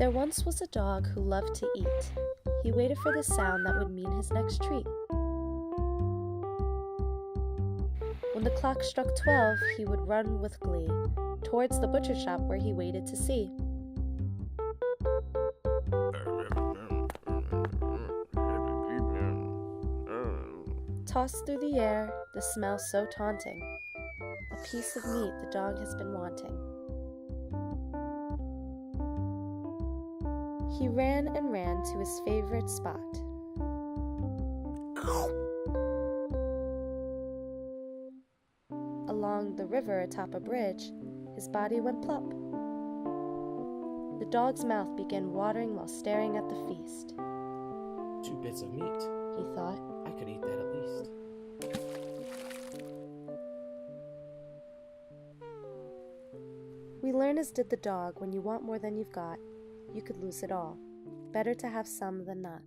There once was a dog who loved to eat. He waited for the sound that would mean his next treat. When the clock struck 12, he would run with glee towards the butcher shop where he waited to see. Tossed through the air, the smell so taunting, a piece of meat the dog has been wanting. He ran and ran to his favorite spot. Along the river atop a bridge, his body went plop. The dog's mouth began watering while staring at the feast. 2 bits of meat, he thought. I could eat that at least. We learn as did the dog, when you want more than you've got, you could lose it all. Better to have some than not.